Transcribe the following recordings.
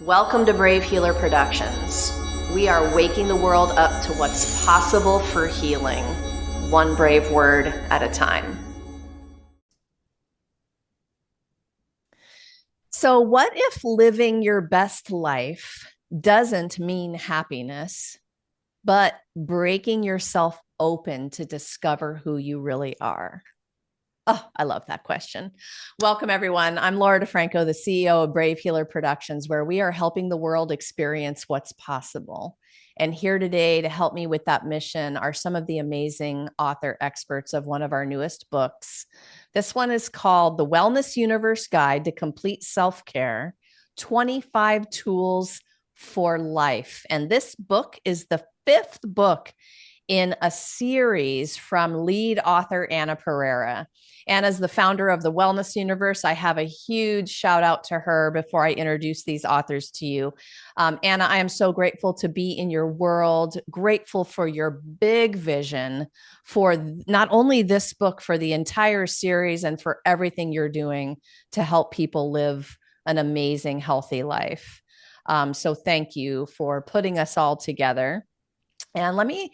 Welcome to Brave Healer Productions. We are waking the world up to what's possible for healing, one brave word at a time. So, what if living your best life doesn't mean happiness, but breaking yourself open to discover who you really are? Oh, I love that question. Welcome, everyone. I'm Laura DeFranco, the CEO of Brave Healer Productions, where we are helping the world experience what's possible. And here today to help me with that mission are some of the amazing author experts of one of our newest books. This one is called The Wellness Universe Guide to Complete Self-Care, 25 Tools for Life. And this book is the fifth book in a series from lead author Anna Pereira. And as the founder of the Wellness Universe, I have a huge shout out to her before I introduce these authors to you. Anna, I am so grateful to be in your world, grateful for your big vision for not only this book, for the entire series, and for everything you're doing to help people live an amazing, healthy life. So thank you for putting us all together. And let me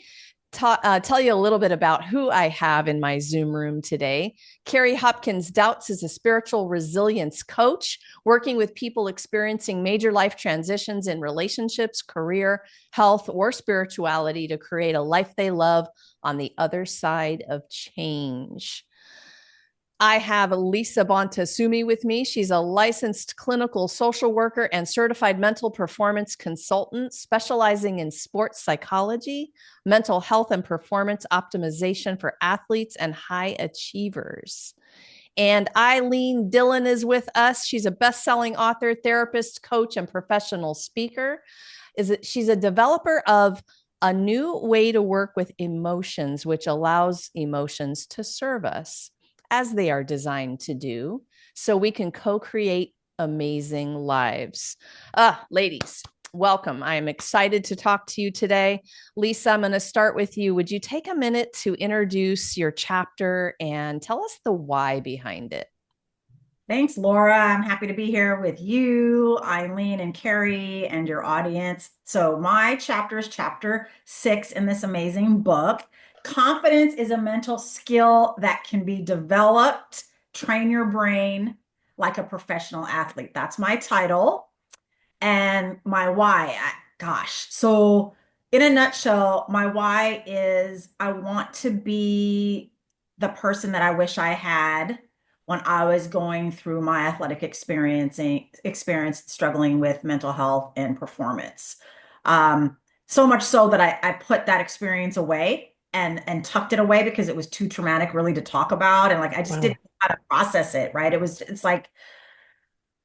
tell you a little bit about who I have in my Zoom room today. Carrie Hopkins Doubts is a spiritual resilience coach working with people experiencing major life transitions in relationships, career, health, or spirituality to create a life they love on the other side of change. I have Lisa Bontasumi with me. She's a licensed clinical social worker and certified mental performance consultant specializing in sports psychology, mental health, and performance optimization for athletes and high achievers. And Eileen Dillon is with us. She's a best-selling author, therapist, coach, and professional speaker. She's a developer of a new way to work with emotions, which allows emotions to serve us as they are designed to do, so we can co-create amazing lives. Ladies, welcome. I am excited to talk to you today. Lisa, I'm going to start with you. Would you take a minute to introduce your chapter and tell us the why behind it? Thanks, Laura. I'm happy to be here with you, Eileen, and Carrie, and your audience. So, my chapter is chapter 6 in this amazing book. Confidence is a mental skill that can be developed. Train your brain like a professional athlete. That's my title. And my why, gosh. So, in a nutshell, my why is I want to be the person that I wish I had when I was going through my athletic experience struggling with mental health and performance. So much so that I put that experience away and tucked it away because it was too traumatic really to talk about. And like I just didn't Wow. know how to process it, right? It's like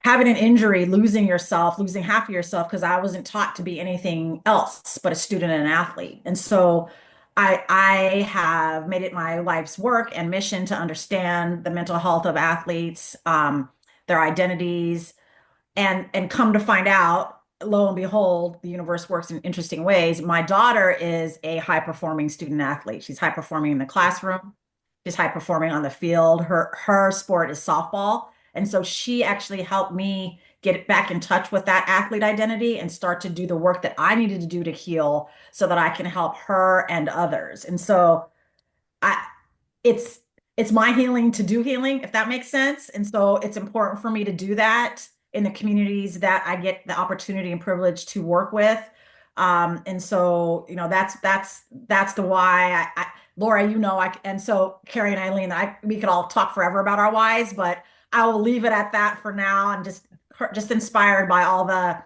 having an injury, losing yourself, losing half of yourself, because I wasn't taught to be anything else but a student and an athlete. And so I have made it my life's work and mission to understand the mental health of athletes, their identities, and come to find out, lo and behold, the universe works in interesting ways. My daughter is a high performing student athlete. She's high performing in the classroom. She's high performing on the field. Her sport is softball. And so she actually helped me get back in touch with that athlete identity and start to do the work that I needed to do to heal so that I can help her and others. And so I it's it's my healing to do healing, if that makes sense. And so it's important for me to do that in the communities that I get the opportunity and privilege to work with. And so, that's the why Laura, and so Carrie and Eileen, we could all talk forever about our whys, but I will leave it at that for now and just inspired by all the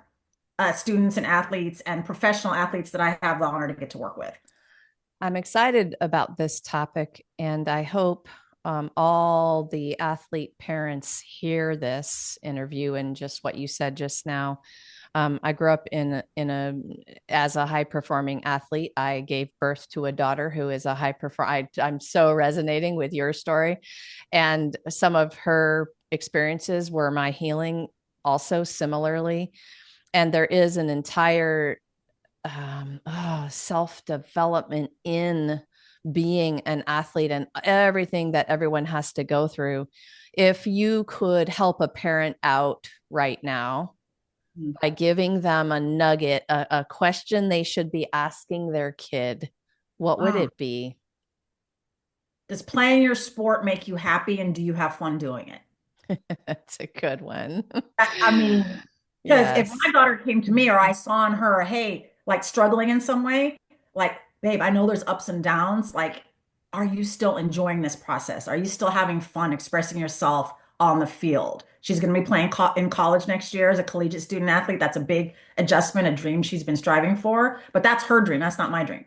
students and athletes and professional athletes that I have the honor to get to work with. I'm excited about this topic, and I hope all the athlete parents hear this interview and just what you said just now. I grew up as a high performing athlete. I gave birth to a daughter who is a high performer. I'm so resonating with your story, and some of her experiences were my healing also similarly. And there is an entire self development in being an athlete and everything that everyone has to go through. If you could help a parent out right now, Mm. by giving them a nugget, a question they should be asking their kid, what would Mm. it be? Does playing your sport make you happy and do you have fun doing it? That's a good one. I mean, because if Yes. my daughter came to me or I saw in her, hey, like struggling in some way, like, babe, I know there's ups and downs. Like, are you still enjoying this process? Are you still having fun expressing yourself on the field? She's going to be playing co in college next year as a collegiate student athlete. That's a big adjustment, a dream she's been striving for, but that's her dream. That's not my dream.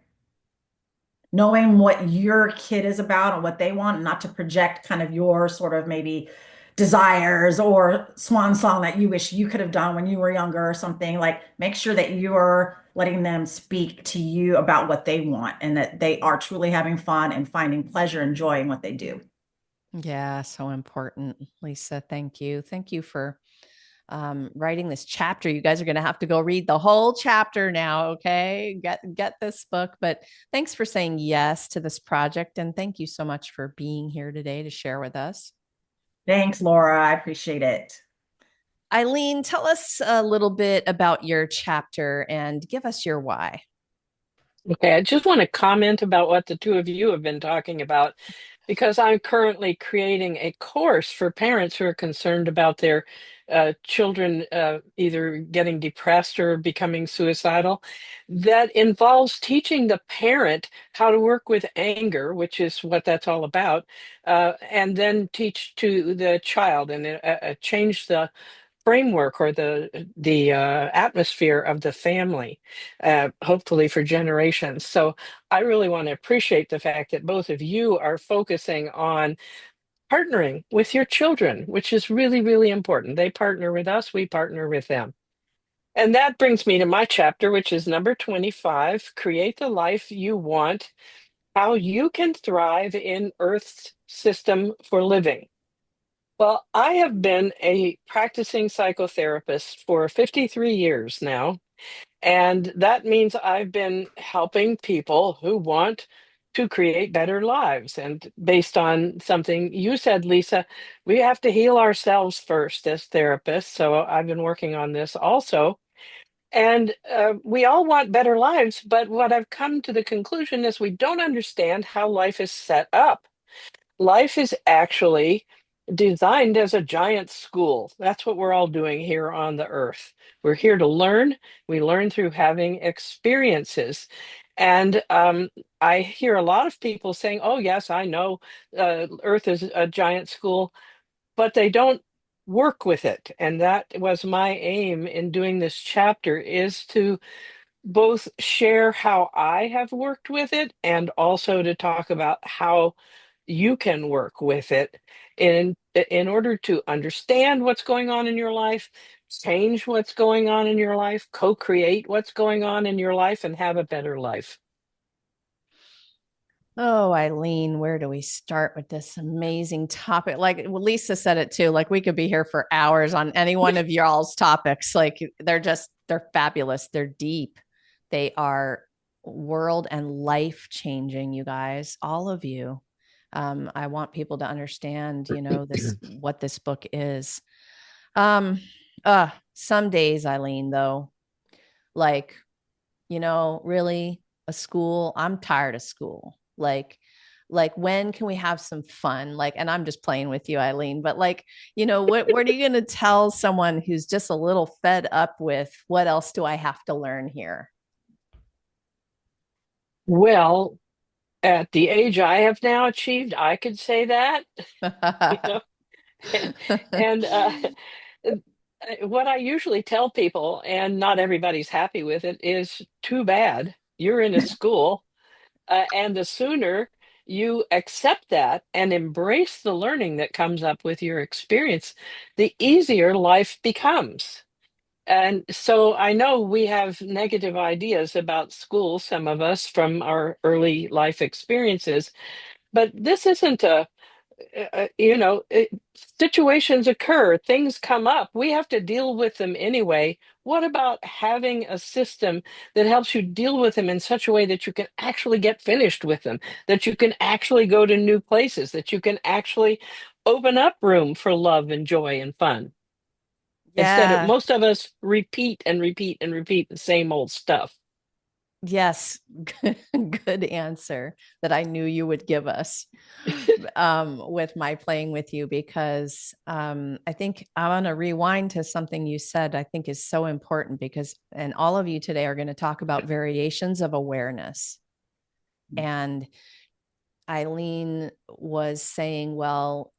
Knowing what your kid is about and what they want, and not to project kind of your sort of maybe desires or swan song that you wish you could have done when you were younger or something. Like, make sure that you're letting them speak to you about what they want and that they are truly having fun and finding pleasure and joy in what they do. Yeah, so important. Lisa, thank you. Thank you for writing this chapter. You guys are going to have to go read the whole chapter now. Okay, get this book. But thanks for saying yes to this project, and thank you so much for being here today to share with us. Thanks, Laura. I appreciate it. Eileen, tell us a little bit about your chapter and give us your why. Okay, I just want to comment about what the two of you have been talking about because I'm currently creating a course for parents who are concerned about their children either getting depressed or becoming suicidal that involves teaching the parent how to work with anger, which is what that's all about, and then teach to the child and change the framework or the atmosphere of the family, hopefully for generations. So I really want to appreciate the fact that both of you are focusing on partnering with your children, which is really, really important. They partner with us, we partner with them. And that brings me to my chapter, which is number 25, Create the Life You Want, How You Can Thrive in Earth's System for Living. Well, I have been a practicing psychotherapist for 53 years now, and that means I've been helping people who want to create better lives. And based on something you said, Lisa, we have to heal ourselves first as therapists. So I've been working on this also. And we all want better lives, but what I've come to the conclusion is we don't understand how life is set up. Life is actually designed as a giant school. That's what we're all doing here on the earth. We're here to learn. We learn through having experiences. And I hear a lot of people saying, oh, yes, I know Earth is a giant school, but they don't work with it. And that was my aim in doing this chapter is to both share how I have worked with it and also to talk about how you can work with it in order to understand what's going on in your life, change what's going on in your life, co-create what's going on in your life, and have a better life. Oh, Eileen, where do we start with this amazing topic? Like well, Lisa said it too, like we could be here for hours on any one of y'all's topics. Like they're fabulous. They're deep. They are world and life changing, you guys, all of you. I want people to understand, this, what this book is. Um, some days, Eileen, though, like really a school. I'm tired of school. Like when can we have some fun? Like, and I'm just playing with you, Eileen, but like, what are you going to tell someone who's just a little fed up with what else do I have to learn here? Well, at the age I have now achieved, I could say that, you know, and what I usually tell people, and not everybody's happy with it, is too bad. You're in a school. And the sooner you accept that and embrace the learning that comes up with your experience, the easier life becomes. And so I know we have negative ideas about school, some of us from our early life experiences, but this isn't a you know, situations occur, things come up. We have to deal with them anyway. What about having a system that helps you deal with them in such a way that you can actually get finished with them, that you can actually go to new places, that you can actually open up room for love and joy and fun? Instead of Yeah. most of us repeat and repeat and repeat the same old stuff. Yes. Good answer that I knew you would give us with my playing with you, because I think I want to rewind to something you said I think is so important, because, and all of you today are going to talk about variations of awareness. And Eileen was saying, well,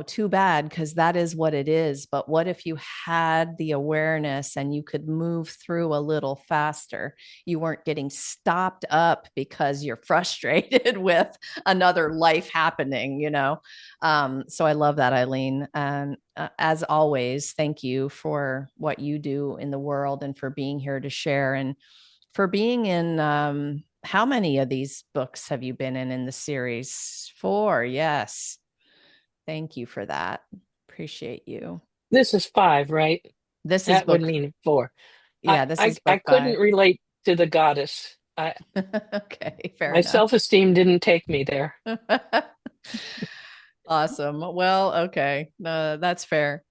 too bad, because that is what it is. But what if you had the awareness and you could move through a little faster? You weren't getting stopped up because you're frustrated with another life happening. So I love that, Eileen. And as always, thank you for what you do in the world and for being here to share, and for being in how many of these books have you been in the series? 4. Yes. Thank you for that. Appreciate you. This is 5, right? This is That would book. mean 4. I, Yeah, this I, is I book 5. couldn't relate to the goddess. Okay, fair My enough. self-esteem didn't take me there. Awesome. Well, okay. That's fair.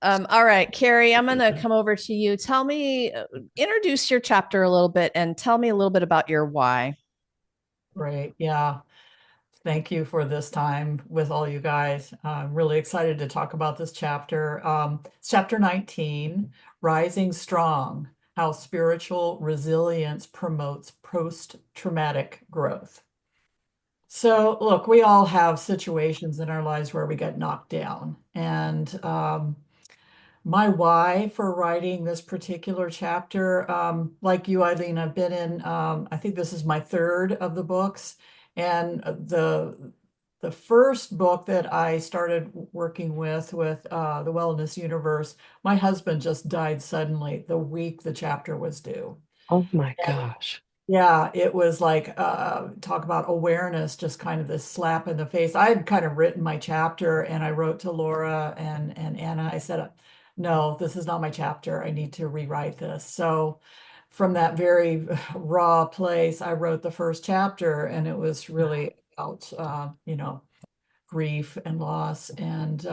All right, Carrie, I'm going to come over to you. Tell me, introduce your chapter a little bit and tell me a little bit about your why. Great. Yeah. Thank you for this time with all you guys. I'm really excited to talk about this chapter. It's chapter 19, Rising Strong, How Spiritual Resilience Promotes Post-Traumatic Growth. So, look, we all have situations in our lives where we get knocked down. And my why for writing this particular chapter, like you, Eileen, I've been in, I think this is my third of the books. And the first book that I started working with the Wellness Universe, my husband just died suddenly the week the chapter was due. Oh my gosh. Yeah, it was like talk about awareness, just kind of this slap in the face. I had kind of written my chapter and I wrote to Laura and Anna. I said, no, this is not my chapter. I need to rewrite this. So from that very raw place, I wrote the first chapter, and it was really about grief and loss. And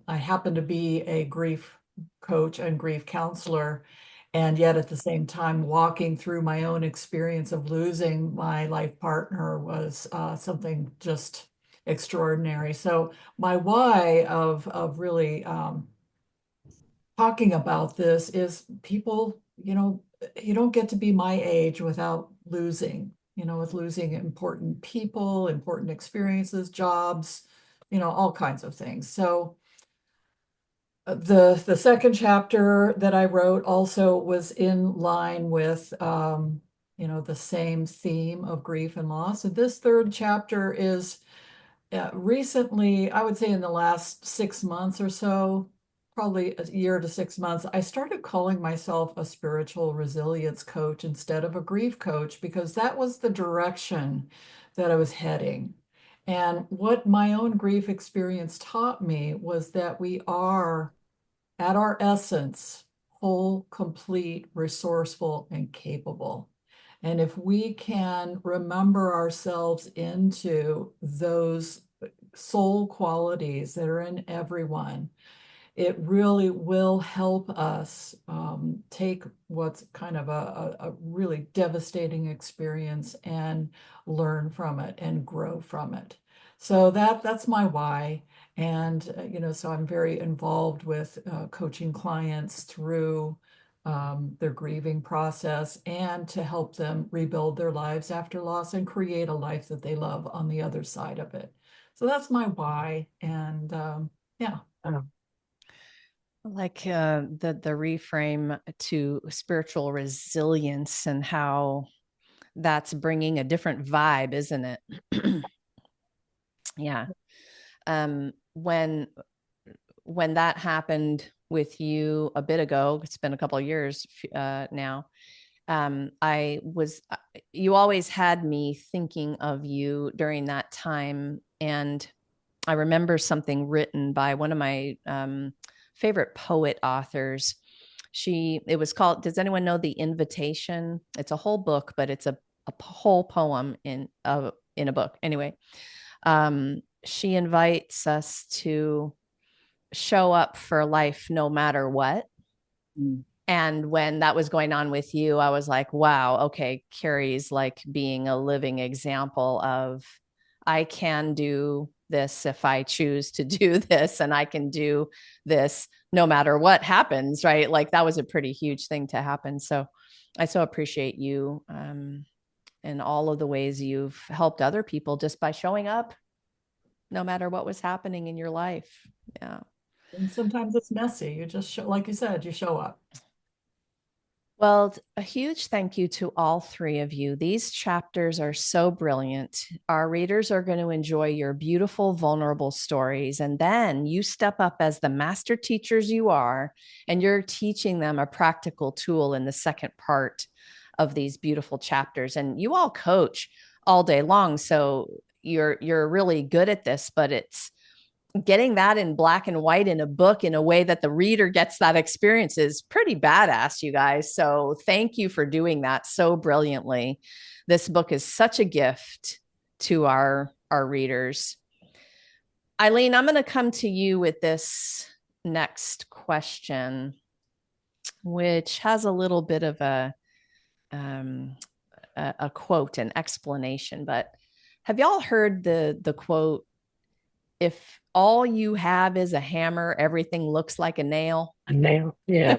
I happen to be a grief coach and grief counselor. And yet at the same time, walking through my own experience of losing my life partner was something just extraordinary. So my why of really talking about this is people, you don't get to be my age without losing, with losing important people, important experiences, jobs, all kinds of things. So the second chapter that I wrote also was in line with the same theme of grief and loss. And this third chapter is recently, I would say in the last 6 months or so, probably a year to 6 months, I started calling myself a spiritual resilience coach instead of a grief coach, because that was the direction that I was heading. And what my own grief experience taught me was that we are, at our essence, whole, complete, resourceful, and capable. And if we can remember ourselves into those soul qualities that are in everyone, it really will help us take what's kind of a really devastating experience and learn from it and grow from it. So that's my why. And, so I'm very involved with coaching clients through their grieving process and to help them rebuild their lives after loss and create a life that they love on the other side of it. So that's my why. And yeah. Oh, Like the reframe to spiritual resilience, and how that's bringing a different vibe, isn't it? Yeah. When that happened with you a bit ago, it's been a couple of years now. I was, you always had me thinking of you during that time. And I remember something written by one of my favorite poet authors. It was called, does anyone know The Invitation? It's a whole book, but it's a whole poem in a book. Anyway, she invites us to show up for life no matter what. Mm. And when that was going on with you, I was like, wow, okay, Carrie's like being a living example of I can do this if I choose to do this, and I can do this no matter what happens, right? Like that was a pretty huge thing to happen. So I so appreciate you and all of the ways you've helped other people just by showing up no matter what was happening in your life. Yeah. And sometimes it's messy. You just show, like you said, you show up. Well, a huge thank you to all three of you. These chapters are so brilliant. Our readers are going to enjoy your beautiful, vulnerable stories. And then you step up as the master teachers you are, and you're teaching them a practical tool in the second part of these beautiful chapters. And you all coach all day long. So you're really good at this, but it's getting that in black and white in a book in a way that the reader gets that experience is pretty badass, you guys. So thank you for doing that so brilliantly. This book is such a gift to our readers. Eileen, I'm going to come to you with this next question, which has a little bit of um, a quote, an explanation. But have y'all heard the quote, if all you have is a hammer, everything looks like a nail? A nail. Yeah.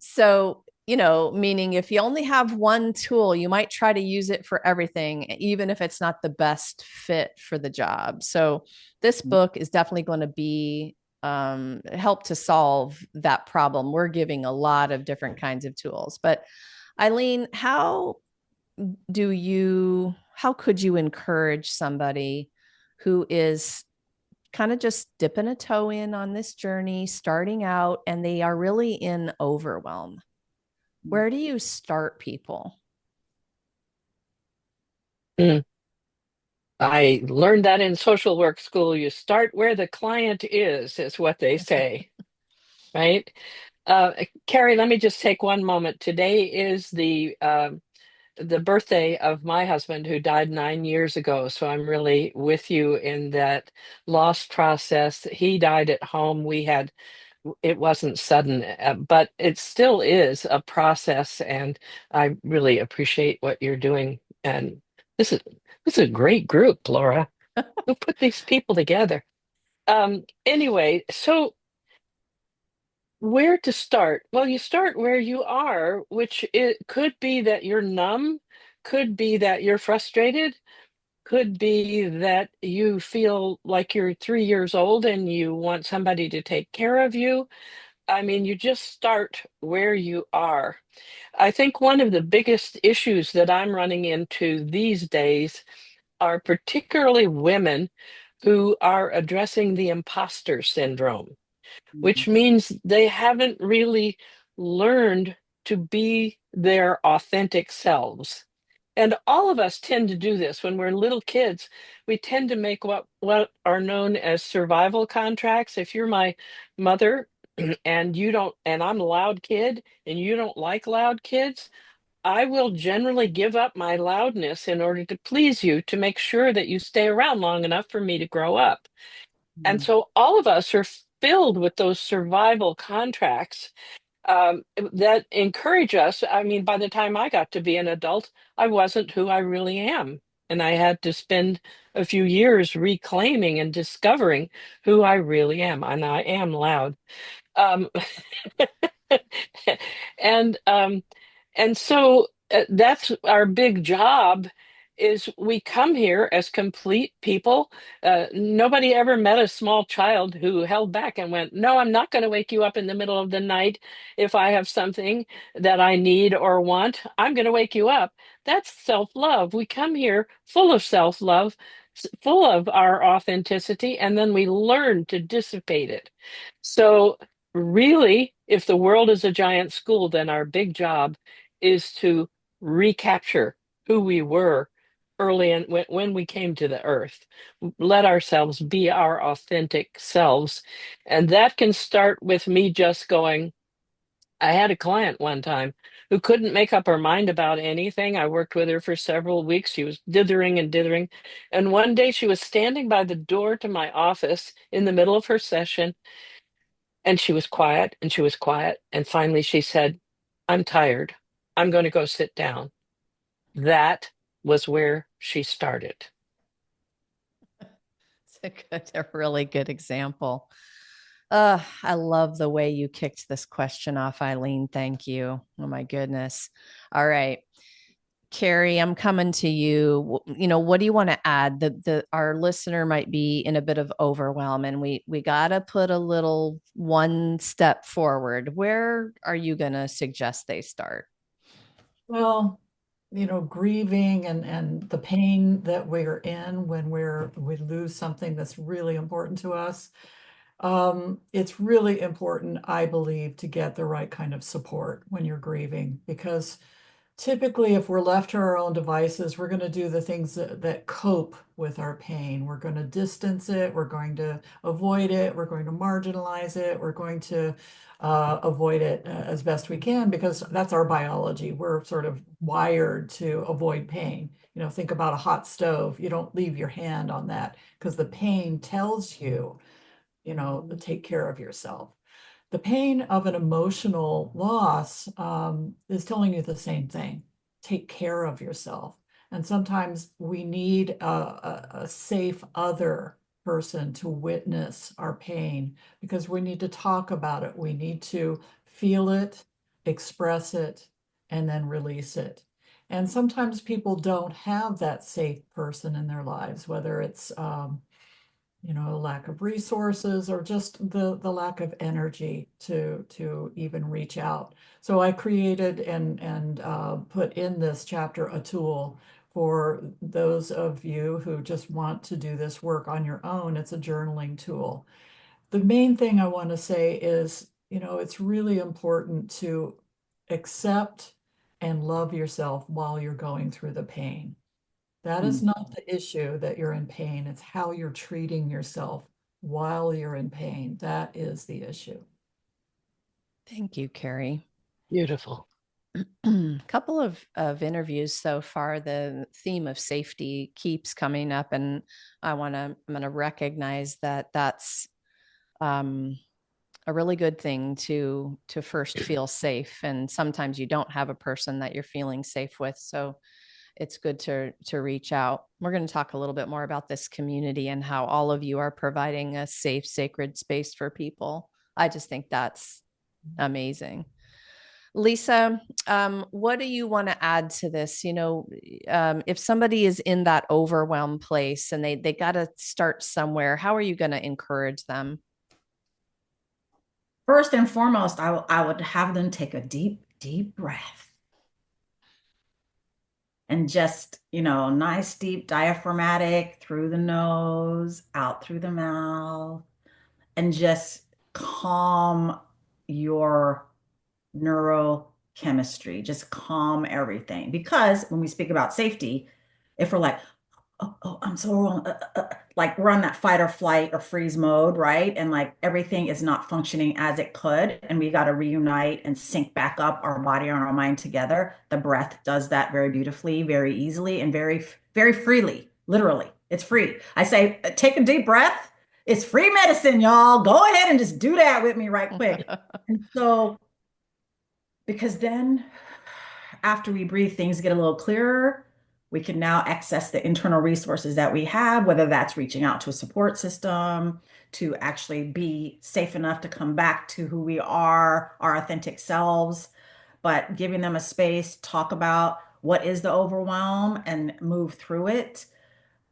So, meaning if you only have one tool, you might try to use it for everything, even if it's not the best fit for the job. So, this book is definitely going to be help to solve that problem. We're giving a lot of different kinds of tools. But Eileen, how could you encourage somebody who is kind of just dipping a toe in on this journey, starting out, and they are really in overwhelm? Where do you start people? Mm. I learned that in social work school. You start where the client is what they say, right? Carrie, let me just take one moment. Today is the birthday of my husband who died 9 years ago. So I'm really with you in that loss process. He died at home. It wasn't sudden, but it still is a process. And I really appreciate what you're doing. And this is this is a great group, Laura. Who put these people together? Anyway, so where to start? Well, you start where you are, which it could be that you're numb, could be that you're frustrated, could be that you feel like you're 3 years old and you want somebody to take care of you. I mean, you just start where you are. I think one of the biggest issues that I'm running into these days are particularly women who are addressing the imposter syndrome, which means they haven't really learned to be their authentic selves. And all of us tend to do this when we're little kids. We tend to make what are known as survival contracts. If you're my mother and you don't, and I'm a loud kid and you don't like loud kids, I will generally give up my loudness in order to please you to make sure that you stay around long enough for me to grow up. And so all of us are filled with those survival contracts that encourage us. I mean, by the time I got to be an adult, I wasn't who I really am. And I had to spend a few years reclaiming and discovering who I really am. And I am loud. Um, and um, and so that's our big job is we come here as complete people. Nobody ever met a small child who held back and went, no, I'm not going to wake you up in the middle of the night if I have something that I need or want. I'm going to wake you up. That's self-love. We come here full of self-love, full of our authenticity, and then we learn to dissipate it. So really, if the world is a giant school, then our big job is to recapture who we were early in when we came to the earth. Let ourselves be our authentic selves. And that can start with me just going, I had a client one time who couldn't make up her mind about anything. I worked with her for several weeks. She was dithering and dithering. And one day she was standing by the door to my office in the middle of her session And she was quiet and she was quiet. And finally she said, I'm tired. I'm going to go sit down. That was where she started. It's a really good example. I love the way you kicked this question off, Eileen. Thank you. Oh my goodness. All right. Carrie, I'm coming to you. You know, what do you want to add? The our listener might be in a bit of overwhelm, and we got to put a little one step forward. Where are you going to suggest they start? Well, grieving and the pain that we're in when we lose something that's really important to us. It's really important, I believe, to get the right kind of support when you're grieving, because typically, if we're left to our own devices, we're going to do the things that cope with our pain. We're going to distance it. We're going to avoid it. We're going to marginalize it. We're going to avoid it as best we can, because that's our biology. We're sort of wired to avoid pain. Think about a hot stove. You don't leave your hand on that because the pain tells you, to take care of yourself. The pain of an emotional loss is telling you the same thing. Take care of yourself. And sometimes we need a safe other person to witness our pain, because we need to talk about it. We need to feel it, express it, and then release it. And sometimes people don't have that safe person in their lives, whether it's lack of resources or just the lack of energy to even reach out. So I created and put in this chapter a tool for those of you who just want to do this work on your own. It's a journaling tool. The main thing I want to say is, it's really important to accept and love yourself while you're going through the pain. That is Mm, not the issue, that you're in pain. It's how you're treating yourself while you're in pain. That is the issue. thank you, Carrie. Beautiful. Couple of interviews so far, the theme of safety keeps coming up, and I'm going to recognize that that's um, a really good thing to first feel safe. And sometimes you don't have a person that you're feeling safe with, so it's good to reach out. We're going to talk a little bit more about this community and how all of you are providing a safe, sacred space for people. I just think that's amazing. Lisa, what do you want to add to this? If somebody is in that overwhelmed place and they got to start somewhere, how are you going to encourage them? First and foremost, I would have them take a deep, deep breath and just, nice, deep diaphragmatic through the nose, out through the mouth, and just calm your neurochemistry, just calm everything. Because when we speak about safety, if we're like, oh, I'm so wrong. Like we're on that fight or flight or freeze mode, right? And like everything is not functioning as it could. And we got to reunite and sync back up our body and our mind together. The breath does that very beautifully, very easily, and very, very freely. Literally, it's free. I say, take a deep breath. It's free medicine, y'all. Go ahead and just do that with me right quick. And so, because then after we breathe, things get a little clearer. We can now access the internal resources that we have, whether that's reaching out to a support system to actually be safe enough to come back to who we are, our authentic selves, but giving them a space, talk about what is the overwhelm and move through it.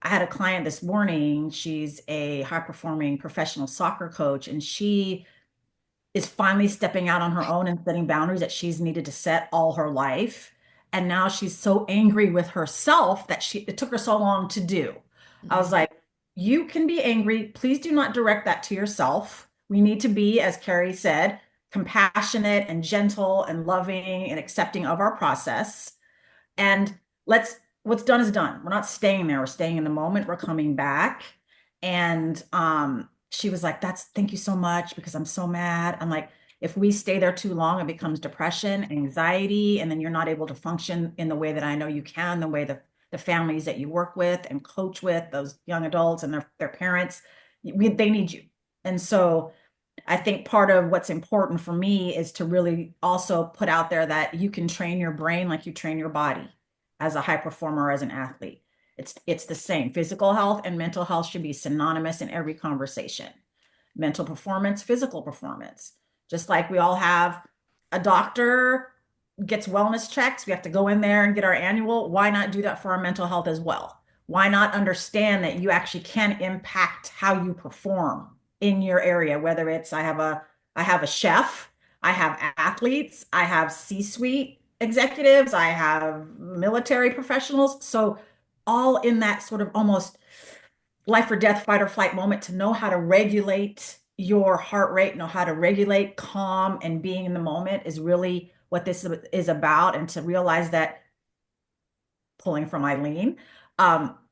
I had a client this morning. She's a high performing professional soccer coach, and she is finally stepping out on her own and setting boundaries that she's needed to set all her life. And now she's so angry with herself that it took her so long to do. I was like, you can be angry. Please do not direct that to yourself. We need to be, as Carrie said, compassionate and gentle and loving and accepting of our process. And what's done is done. We're not staying there. We're staying in the moment. We're coming back. And she was like, thank you so much because I'm so mad. I'm like, if we stay there too long, it becomes depression, anxiety, and then you're not able to function in the way that I know you can, the way the families that you work with and coach with, those young adults and their parents, they need you. And so I think part of what's important for me is to really also put out there that you can train your brain like you train your body as a high performer, as an athlete. It's the same. Physical health and mental health should be synonymous in every conversation. Mental performance, physical performance. Just like we all have a doctor gets wellness checks, we have to go in there and get our annual. Why not do that for our mental health as well? Why not understand that you actually can impact how you perform in your area, whether it's I have a chef, I have athletes, I have C-suite executives, I have military professionals. So all in that sort of almost life or death, fight or flight moment, to know how to regulate your heart rate, know how to regulate calm and being in the moment is really what this is about. And to realize that, pulling from Eileen,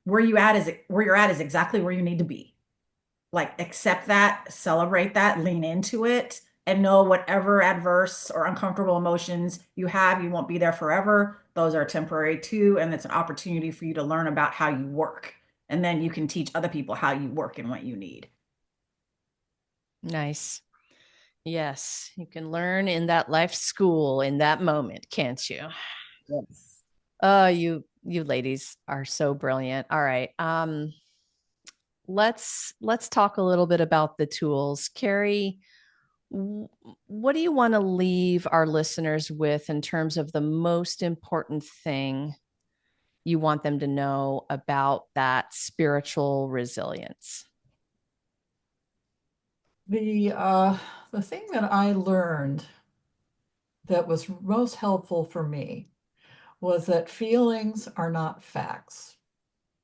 where you're at is exactly where you need to be. Like, accept that, celebrate that, lean into it, and know whatever adverse or uncomfortable emotions you have, you won't be there forever. Those are temporary too. And it's an opportunity for you to learn about how you work. And then you can teach other people how you work and what you need. Nice. Yes, you can learn in that life school in that moment, can't you? Yes. Oh, you ladies are so brilliant. All right. Let's talk a little bit about the tools. Carrie, what do you want to leave our listeners with in terms of the most important thing you want them to know about that spiritual resilience? The thing that I learned that was most helpful for me was that feelings are not facts.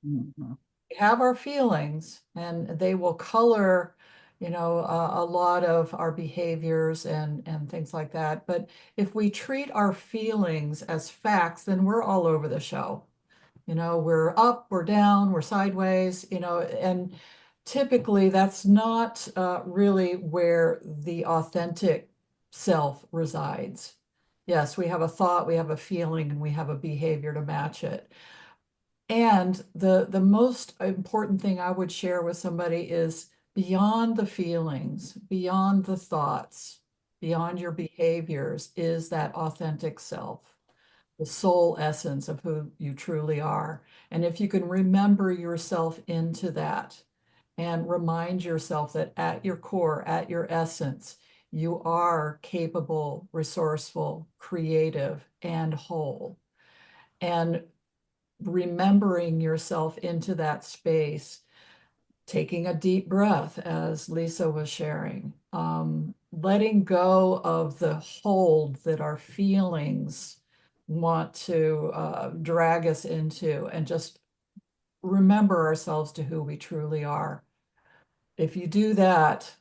Mhm. We have our feelings, and they will color, a lot of our behaviors and things like that. But if we treat our feelings as facts, then we're all over the show. We're up, we're down, we're sideways, and typically that's not really where the authentic self resides. Yes, we have a thought, we have a feeling, and we have a behavior to match it. And the most important thing I would share with somebody is beyond the feelings, beyond the thoughts, beyond your behaviors is that authentic self, the soul essence of who you truly are. And if you can remember yourself into that and remind yourself that at your core, at your essence, you are capable, resourceful, creative, and whole. And remembering yourself into that space, taking a deep breath, as Lisa was sharing, letting go of the hold that our feelings want to drag us into, and just remember ourselves to who we truly are. If you do that,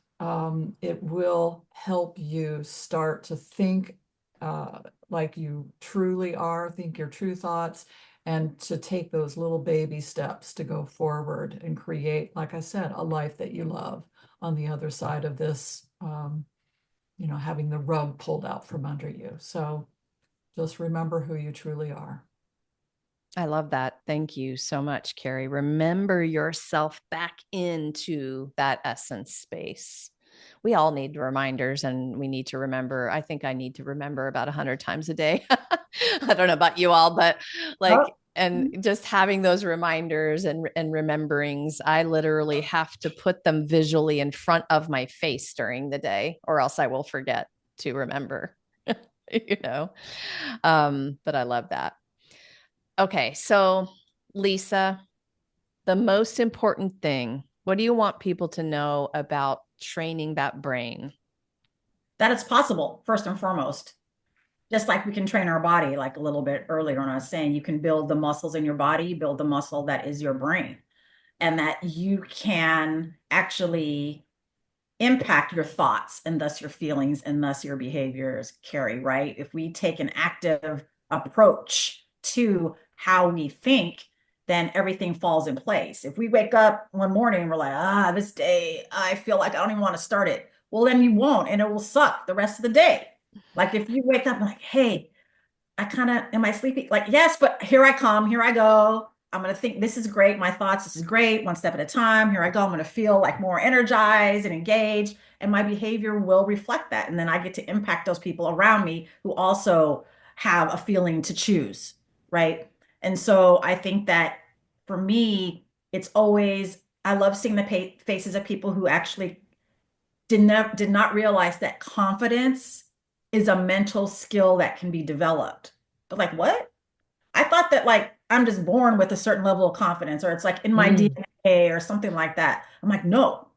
it will help you start to think uh, like you truly are, think your true thoughts, and to take those little baby steps to go forward and create, like I said, a life that you love on the other side of this, having the rug pulled out from under you. So just remember who you truly are. I love that. Thank you so much, Carrie. Remember yourself back into that essence space. We all need reminders, and we need to remember. I think I need to remember about 100 times a day. I don't know about you all, but Oh, like, and just having those reminders and rememberings, I literally have to put them visually in front of my face during the day, or else I will forget to remember, you know. But I love that. Okay, so Lisa, the most important thing, what do you want people to know about training that brain? that it's possible, first and foremost. Just like we can train our body, like a little bit earlier when I was saying, you can build the muscles in your body, build the muscle that is your brain, and that you can actually impact your thoughts and thus your feelings and thus your behaviors, Carrie, right? If we take an active approach to how we think, then everything falls in place. If we wake up one morning and we're like, this day, I feel like I don't even want to start it. Well, then you won't, and it will suck the rest of the day. Like if you wake up like, hey, I kind of, am I sleepy? Like, yes, but here I come, here I go. I'm going to think this is great. My thoughts, this is great. One step at a time. Here I go. I'm going to feel like more energized and engaged. And my behavior will reflect that. And then I get to impact those people around me who also have a feeling to choose. Right. And so I think that for me, it's always, I love seeing the faces of people who actually did not realize that confidence is a mental skill that can be developed. But like, what? I thought that like I'm just born with a certain level of confidence, or it's like in my Mm. DNA or something like that. I'm like, no,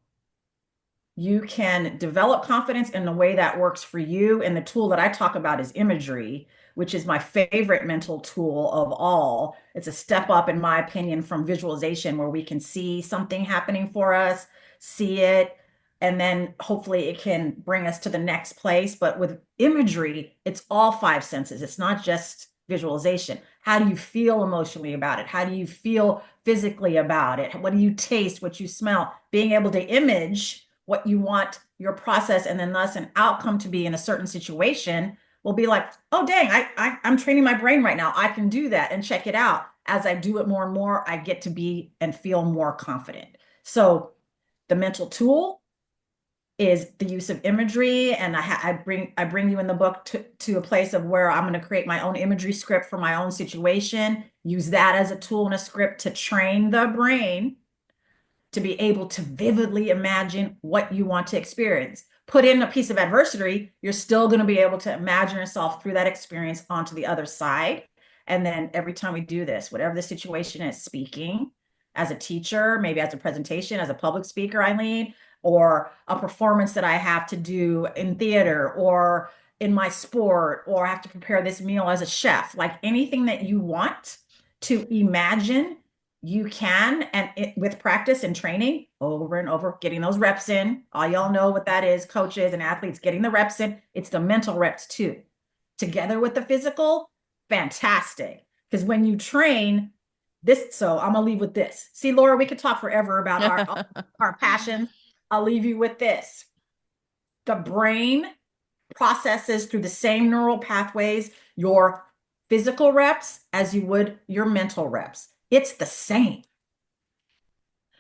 you can develop confidence in the way that works for you. And the tool that I talk about is imagery, which is my favorite mental tool of all. It's a step up, in my opinion, from visualization, where we can see something happening for us, see it, and then hopefully it can bring us to the next place. But with imagery, it's all five senses. It's not just visualization. How do you feel emotionally about it? How do you feel physically about it? What do you taste? What you smell? Being able to image what you want your process and then thus an outcome to be in a certain situation will be like, oh dang, I'm training my brain right now. I can do that and check it out. As I do it more and more, I get to be and feel more confident. So the mental tool is the use of imagery, and I bring you in the book to a place of where I'm going to create my own imagery script for my own situation, use that as a tool and a script to train the brain to be able to vividly imagine what you want to experience. Put in a piece of adversity, you're still going to be able to imagine yourself through that experience onto the other side. And then every time we do this, whatever the situation is, speaking as a teacher, maybe as a presentation, as a public speaker, Eileen, or a performance that I have to do in theater or in my sport, or I have to prepare this meal as a chef, like anything that you want to imagine you can, and with practice and training over and over, getting those reps in. All y'all know what that is, coaches and athletes, getting the reps in. It's the mental reps too. Together with the physical, fantastic. Because when you train this, so I'm gonna leave with this. See, Laura, we could talk forever about our passions. I'll leave you with this. The brain processes through the same neural pathways your physical reps as you would your mental reps. It's the same.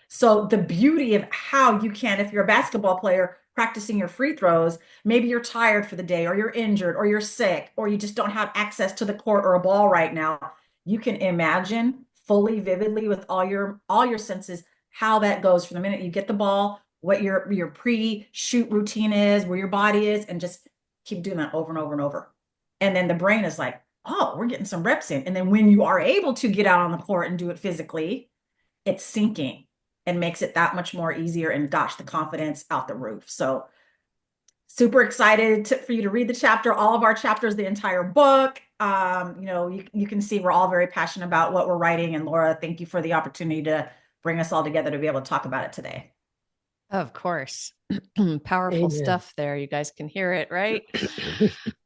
So the beauty of how you can, if you're a basketball player practicing your free throws, maybe you're tired for the day, or you're injured, or you're sick, or you just don't have access to the court or a ball right now. You can imagine fully, vividly, with all your senses, how that goes from the minute you get the ball, what your pre-shoot routine is, where your body is, and just keep doing that over and over and over. And then the brain is like, oh, we're getting some reps in. And then when you are able to get out on the court and do it physically, it's sinking and makes it that much more easier. And gosh, the confidence out the roof. So super excited for you to read the chapter, all of our chapters, the entire book. You can see we're all very passionate about what we're writing. And Laura, thank you for the opportunity to bring us all together to be able to talk about it today. Of course. Powerful Amen. stuff there. You guys can hear it, right?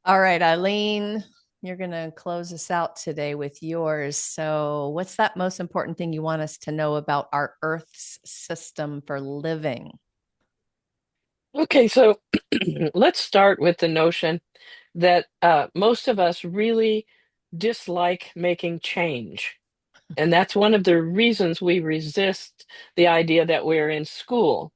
All right, Eileen, you're going to close us out today with yours. So, what's that most important thing you want us to know about our Earth's system for living? Okay, so let's start with the notion that most of us really dislike making change. And that's one of the reasons we resist the idea that we're in school.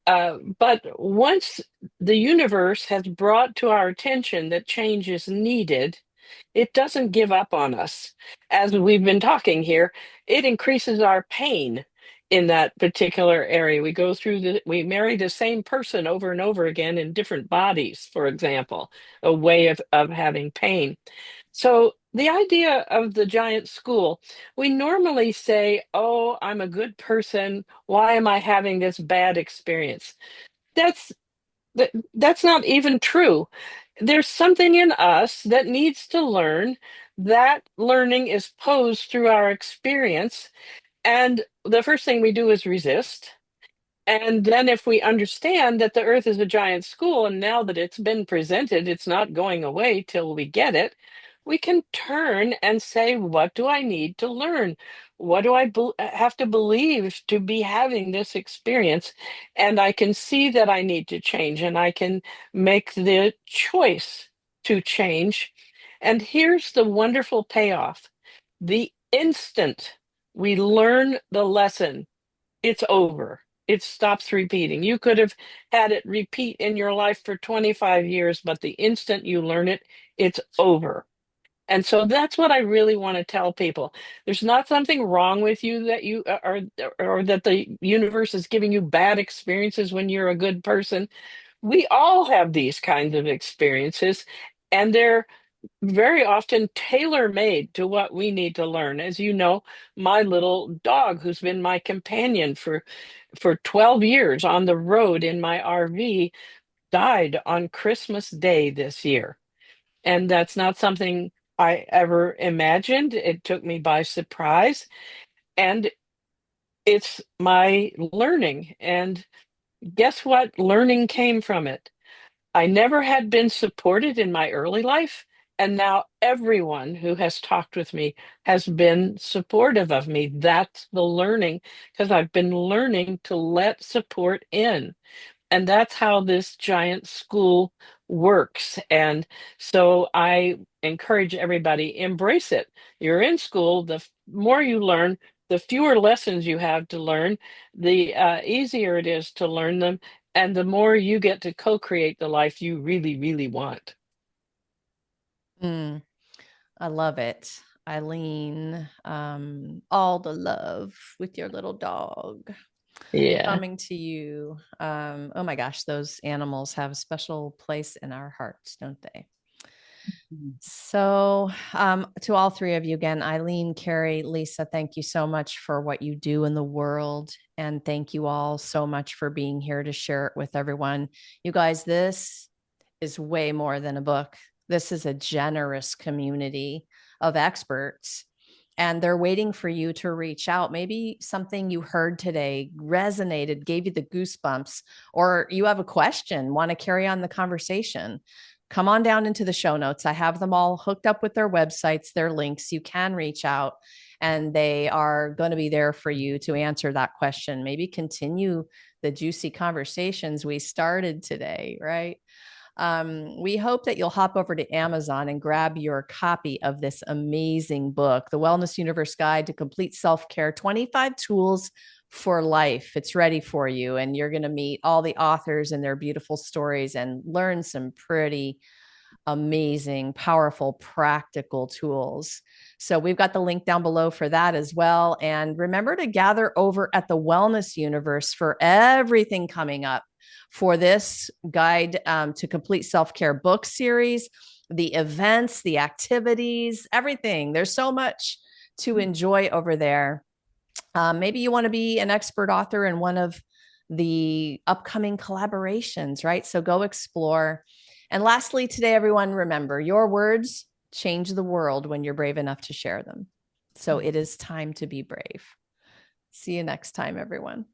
But once the universe has brought to our attention that change is needed, it doesn't give up on us. As we've been talking here, it increases our pain in that particular area. We marry the same person over and over again in different bodies, for example, a way of having pain. So the idea of the giant school, we normally say, oh, I'm a good person. Why am I having this bad experience? That's that's not even true. There's something in us that needs to learn. That learning is posed through our experience. And the first thing we do is resist. And then, if we understand that the earth is a giant school, and now that it's been presented, it's not going away till we get it, we can turn and say, what do I need to learn? What do I have to believe to be having this experience? And I can see that I need to change, and I can make the choice to change. And here's the wonderful payoff: the instant we learn the lesson, it's over. It stops repeating. You could have had it repeat in your life for 25 years, but the instant you learn it, it's over. And so that's what I really want to tell people. There's not something wrong with you that you are, or that the universe is giving you bad experiences when you're a good person. We all have these kinds of experiences, and they're very often tailor-made to what we need to learn. As you know, my little dog, who's been my companion for 12 years on the road in my RV, died on Christmas Day this year. And that's not something I ever imagined. It took me by surprise. And it's my learning. And guess what? Learning came from it. I never had been supported in my early life. And now everyone who has talked with me has been supportive of me. That's the learning, because I've been learning to let support in. And that's how this giant school works. And so I encourage everybody, embrace it. You're in school, the more you learn, the fewer lessons you have to learn, the easier it is to learn them, and the more you get to co-create the life you really, really want. Mm, I love it. Eileen, all the love with your little dog Yeah. coming to you. Oh my gosh, those animals have a special place in our hearts, don't they? So, to all three of you again, Eileen, Carrie, Lisa, thank you so much for what you do in the world. And thank you all so much for being here to share it with everyone. You guys, this is way more than a book. This is a generous community of experts, and they're waiting for you to reach out. Maybe something you heard today resonated, gave you the goosebumps, or you have a question, want to carry on the conversation. Come on down into the show notes. I have them all hooked up with their websites, their links. You can reach out, and they are going to be there for you to answer that question. Maybe continue the juicy conversations we started today, right? We hope that you'll hop over to Amazon and grab your copy of this amazing book, The Wellness Universe Guide to Complete Self Care 25 Tools for Life. It's ready for you, and you're going to meet all the authors and their beautiful stories and learn some pretty amazing, powerful, practical tools. So we've got the link down below for that as well. And remember to gather over at the Wellness Universe for everything coming up for this guide to complete self-care book series, the events, the activities, everything. There's so much to enjoy over there. Maybe you want to be an expert author in one of the upcoming collaborations, right? So go explore. And lastly, today, everyone, remember your words change the world when you're brave enough to share them. So it is time to be brave. See you next time, everyone.